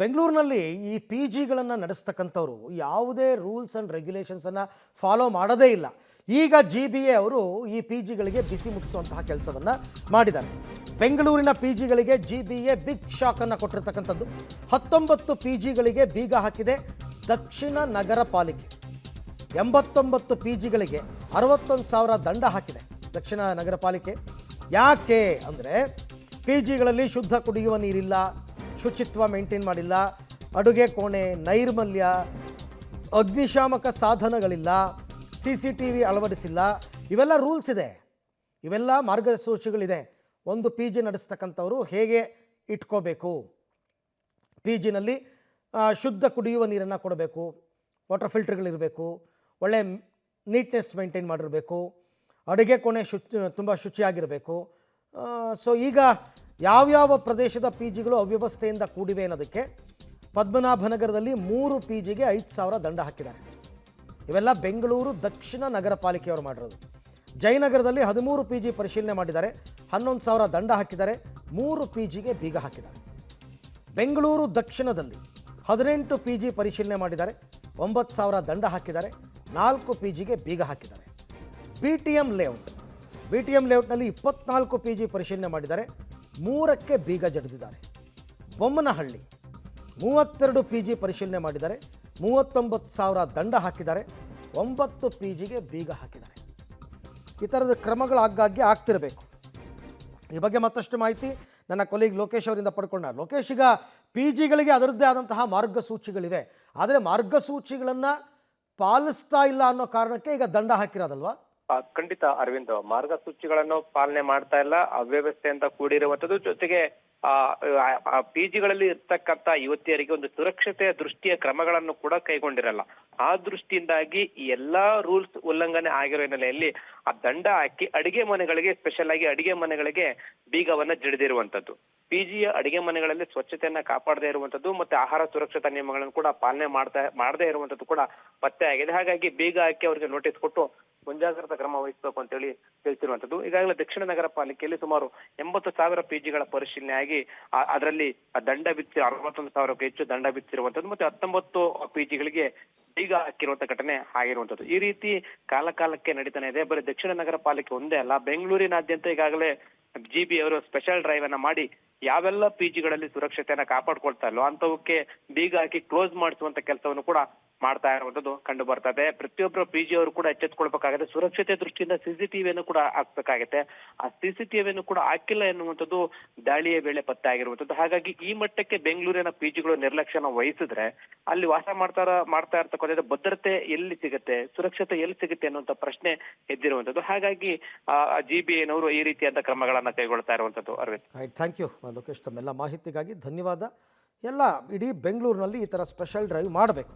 ಬೆಂಗಳೂರಿನಲ್ಲಿ ಈ ಪಿ ಜಿಗಳನ್ನು ನಡೆಸ್ತಕ್ಕಂಥವ್ರು ಯಾವುದೇ ರೂಲ್ಸ್ ಆ್ಯಂಡ್ ರೆಗ್ಯುಲೇಷನ್ಸನ್ನು ಫಾಲೋ ಮಾಡೋದೇ ಇಲ್ಲ. ಈಗ GBA ಅವರು ಈ ಪಿ ಜಿಗಳಿಗೆ ಬಿಸಿ ಮುಟ್ಟಿಸುವಂತಹ ಕೆಲಸವನ್ನು ಮಾಡಿದ್ದಾರೆ. ಬೆಂಗಳೂರಿನ ಪಿ ಜಿಗಳಿಗೆ GBA ಬಿಗ್ ಶಾಕನ್ನು ಕೊಟ್ಟಿರ್ತಕ್ಕಂಥದ್ದು. 19 ಪಿ ಜಿಗಳಿಗೆ ಬೀಗ ಹಾಕಿದೆ ದಕ್ಷಿಣ ನಗರ ಪಾಲಿಕೆ. 89 ಪಿ ಜಿಗಳಿಗೆ 61,000 ದಂಡ ಹಾಕಿದೆ ದಕ್ಷಿಣ ನಗರ ಪಾಲಿಕೆ. ಯಾಕೆ ಅಂದರೆ ಪಿ ಜಿಗಳಲ್ಲಿ ಶುದ್ಧ ಕುಡಿಯುವ ನೀರಿಲ್ಲ, ಶುಚಿತ್ವ ಮೇಂಟೈನ್ ಮಾಡಿಲ್ಲ, ಅಡುಗೆ ಕೋಣೆ, ನೈರ್ಮಲ್ಯ, ಅಗ್ನಿಶಾಮಕ ಸಾಧನಗಳಿಲ್ಲ, CCTV ಅಳವಡಿಸಿಲ್ಲ. ಇವೆಲ್ಲ ರೂಲ್ಸ್ ಇದೆ, ಇವೆಲ್ಲ ಮಾರ್ಗಸೂಚಿಗಳಿದೆ. ಒಂದು ಪಿ ಜಿ ನಡೆಸ್ತಕ್ಕಂಥವರು ಹೇಗೆ ಇಟ್ಕೋಬೇಕು, ಪಿ ಜಿನಲ್ಲಿ ಶುದ್ಧ ಕುಡಿಯುವ ನೀರನ್ನು ಕೊಡಬೇಕು, ವಾಟರ್ ಫಿಲ್ಟರ್ಗಳಿರಬೇಕು, ಒಳ್ಳೆ ನೀಟ್ನೆಸ್ ಮೇಂಟೈನ್ ಮಾಡಿರಬೇಕು, ಅಡುಗೆ ಕೋಣೆ ತುಂಬ ಶುಚಿಯಾಗಿರಬೇಕು. ಸೊ ಈಗ ಯಾವ್ಯಾವ ಪ್ರದೇಶದ ಪಿ ಜಿಗಳು ಅವ್ಯವಸ್ಥೆಯಿಂದ ಕೂಡಿವೆ ಅನ್ನೋದಕ್ಕೆ ಪದ್ಮನಾಭನಗರದಲ್ಲಿ 3 ಪಿ ಜಿಗೆ 5,000 ದಂಡ ಹಾಕಿದ್ದಾರೆ. ಇವೆಲ್ಲ ಬೆಂಗಳೂರು ದಕ್ಷಿಣ ನಗರ ಪಾಲಿಕೆಯವರು ಮಾಡಿರೋದು. ಜಯನಗರದಲ್ಲಿ 13 ಪಿ ಜಿ ಪರಿಶೀಲನೆ ಮಾಡಿದ್ದಾರೆ, 11,000 ದಂಡ ಹಾಕಿದ್ದಾರೆ, 3 ಪಿ ಜಿಗೆ ಬೀಗ ಹಾಕಿದ್ದಾರೆ. ಬೆಂಗಳೂರು ದಕ್ಷಿಣದಲ್ಲಿ 18 ಪಿ ಜಿ ಪರಿಶೀಲನೆ ಮಾಡಿದ್ದಾರೆ, 9,000 ದಂಡ ಹಾಕಿದ್ದಾರೆ, 4 ಪಿ ಜಿಗೆ ಬೀಗ ಹಾಕಿದ್ದಾರೆ. BTM ಲೇಔಟ್ನಲ್ಲಿ 24 ಪಿ ಜಿ ಪರಿಶೀಲನೆ ಮಾಡಿದ್ದಾರೆ, 3ಕ್ಕೆ ಬೀಗ ಜಡಿದಿದ್ದಾರೆ. ಬೊಮ್ಮನಹಳ್ಳಿ 32 ಪಿ ಜಿ ಪರಿಶೀಲನೆ ಮಾಡಿದ್ದಾರೆ, 39,000 ದಂಡ ಹಾಕಿದ್ದಾರೆ, 9 ಪಿ ಜಿಗೆ ಬೀಗ ಹಾಕಿದ್ದಾರೆ. ಈ ಥರದ ಕ್ರಮಗಳು ಆಗಾಗ್ಗೆ ಆಗ್ತಿರಬೇಕು. ಈ ಬಗ್ಗೆ ಮತ್ತಷ್ಟು ಮಾಹಿತಿ ನನ್ನ ಕೊಲೀಗ್ ಲೋಕೇಶ್ ಅವರಿಂದ ಪಡ್ಕೊಂಡ. ಲೋಕೇಶ್, ಈಗ ಪಿ ಜಿಗಳಿಗೆ ಅದರದ್ದೇ ಆದಂತಹ ಮಾರ್ಗಸೂಚಿಗಳಿವೆ, ಆದರೆ ಮಾರ್ಗಸೂಚಿಗಳನ್ನು ಪಾಲಿಸ್ತಾ ಇಲ್ಲ ಅನ್ನೋ ಕಾರಣಕ್ಕೆ ಈಗ ದಂಡ ಹಾಕಿರೋದಲ್ವಾ? ಖಂಡಿತ ಅರವಿಂದ್, ಮಾರ್ಗಸೂಚಿಗಳನ್ನು ಪಾಲನೆ ಮಾಡ್ತಾ ಇಲ್ಲ, ಅವ್ಯವಸ್ಥೆಯಿಂದ ಕೂಡಿರುವಂತದ್ದು. ಜೊತೆಗೆ ಪಿಜಿಗಳಲ್ಲಿ ಇರ್ತಕ್ಕಂತ ಯುವತಿಯರಿಗೆ ಒಂದು ಸುರಕ್ಷತೆಯ ದೃಷ್ಟಿಯ ಕ್ರಮಗಳನ್ನು ಕೂಡ ಕೈಗೊಂಡಿರಲ್ಲ. ಆ ದೃಷ್ಟಿಯಿಂದಾಗಿ ಎಲ್ಲಾ ರೂಲ್ಸ್ ಉಲ್ಲಂಘನೆ ಆಗಿರೋ ಹಿನ್ನೆಲೆಯಲ್ಲಿ ಆ ದಂಡ ಹಾಕಿ ಅಡಿಗೆ ಮನೆಗಳಿಗೆ, ಸ್ಪೆಷಲ್ ಆಗಿ ಅಡಿಗೆ ಮನೆಗಳಿಗೆ ಬೀಗವನ್ನ ಜಡಿದಿರುವಂತದ್ದು. ಪಿಜಿಯ ಅಡಿಗೆ ಮನೆಗಳಲ್ಲಿ ಸ್ವಚ್ಛತೆಯನ್ನ ಕಾಪಾಡದೇ ಇರುವಂತದ್ದು ಮತ್ತೆ ಆಹಾರ ಸುರಕ್ಷತಾ ನಿಯಮಗಳನ್ನು ಕೂಡ ಪಾಲನೆ ಮಾಡದೇ ಇರುವಂತದ್ದು ಕೂಡ ಪತ್ತೆ ಆಗಿದೆ. ಹಾಗಾಗಿ ಬೀಗ ಹಾಕಿ ಅವರಿಗೆ ನೋಟಿಸ್ ಕೊಟ್ಟು ಮುಂಜಾಗ್ರತಾ ಕ್ರಮ ವಹಿಸಬೇಕು ಅಂತ ಹೇಳಿ ತಿಳಿಸಿರುವಂತದ್ದು. ಈಗಾಗಲೇ ದಕ್ಷಿಣ ನಗರ ಪಾಲಿಕೆಯಲ್ಲಿ ಸುಮಾರು 80,000 ಪಿಜಿಗಳ ಪರಿಶೀಲನೆ ಆಗಿ ಅದರಲ್ಲಿ ದಂಡ ಬಿಚ್ಚಿ 61,000ಕ್ಕೂ ಹೆಚ್ಚು ದಂಡ ಬಿಚ್ಚಿರುವಂತದ್ದು ಮತ್ತೆ 19 ಪಿಜಿಗಳಿಗೆ ಬೀಗ ಹಾಕಿರುವಂತ ಘಟನೆ ಆಗಿರುವಂತದ್ದು. ಈ ರೀತಿ ಕಾಲಕಾಲಕ್ಕೆ ನಡೀತಾನೆ ಇದೆ. ಬರೀ ದಕ್ಷಿಣ ನಗರ ಪಾಲಿಕೆ ಒಂದೇ ಅಲ್ಲ, ಬೆಂಗಳೂರಿನಾದ್ಯಂತ ಈಗಾಗಲೇ GBA ಅವರು ಸ್ಪೆಷಲ್ ಡ್ರೈವ್ ಅನ್ನ ಮಾಡಿ ಯಾವೆಲ್ಲ ಪಿಜಿಗಳಲ್ಲಿ ಸುರಕ್ಷತೆಯನ್ನ ಕಾಪಾಡ್ಕೊಳ್ತಾ ಇಲ್ಲೋ ಅಂತವಕ್ಕೆ ಬೀಗ ಹಾಕಿ ಕ್ಲೋಸ್ ಮಾಡಿಸುವಂತ ಕೆಲಸವನ್ನು ಕೂಡ ಮಾಡ್ತಾ ಇರುವಂತದ್ದು ಕಂಡು ಬರ್ತಾ ಇದೆ. ಪ್ರತಿಯೊಬ್ಬರು PG ಅವರು ಕೂಡ ಎಚ್ಚೆತ್ಕೊಳ್ಬೇಕಾಗುತ್ತೆ. ಸುರಕ್ಷತೆ ದೃಷ್ಟಿಯಿಂದ CCTVಯನ್ನು ಕೂಡ ಹಾಕ್ಬೇಕಾಗತ್ತೆ. ಆ CCTVಯನ್ನು ಕೂಡ ಹಾಕಿಲ್ಲ ಎನ್ನುವಂಥದ್ದು ದಾಳಿಯ ವೇಳೆ ಪತ್ತೆ ಆಗಿರುವಂತದ್ದು. ಹಾಗಾಗಿ ಈ ಮಟ್ಟಕ್ಕೆ ಬೆಂಗಳೂರಿನ PGಗಳು ನಿರ್ಲಕ್ಷ್ಯನ ವಹಿಸಿದ್ರೆ ಅಲ್ಲಿ ವಾಸ ಮಾಡ್ತಾ ಇರ್ತಕ್ಕಂಥ ಭದ್ರತೆ ಎಲ್ಲಿ ಸಿಗುತ್ತೆ, ಸುರಕ್ಷತೆ ಎಲ್ಲಿ ಸಿಗುತ್ತೆ ಅನ್ನುವಂಥ ಪ್ರಶ್ನೆ ಎದ್ದಿರುವಂತದ್ದು. ಹಾಗಾಗಿ GBAನವರು ಈ ರೀತಿಯಾದ ಕ್ರಮಗಳನ್ನ ಕೈಗೊಳ್ತಾ ಇರುವಂತದ್ದು. ಅರವಿಂದ್, ಥ್ಯಾಂಕ್ ಯು ಲೋಕೇಶ್, ತಮ್ಮೆಲ್ಲ ಮಾಹಿತಿಗಾಗಿ ಧನ್ಯವಾದ. ಎಲ್ಲ ಇಡೀ ಬೆಂಗಳೂರಿನಲ್ಲಿ ಈ ಥರ ಸ್ಪೆಷಲ್ ಡ್ರೈವ್ ಮಾಡಬೇಕು.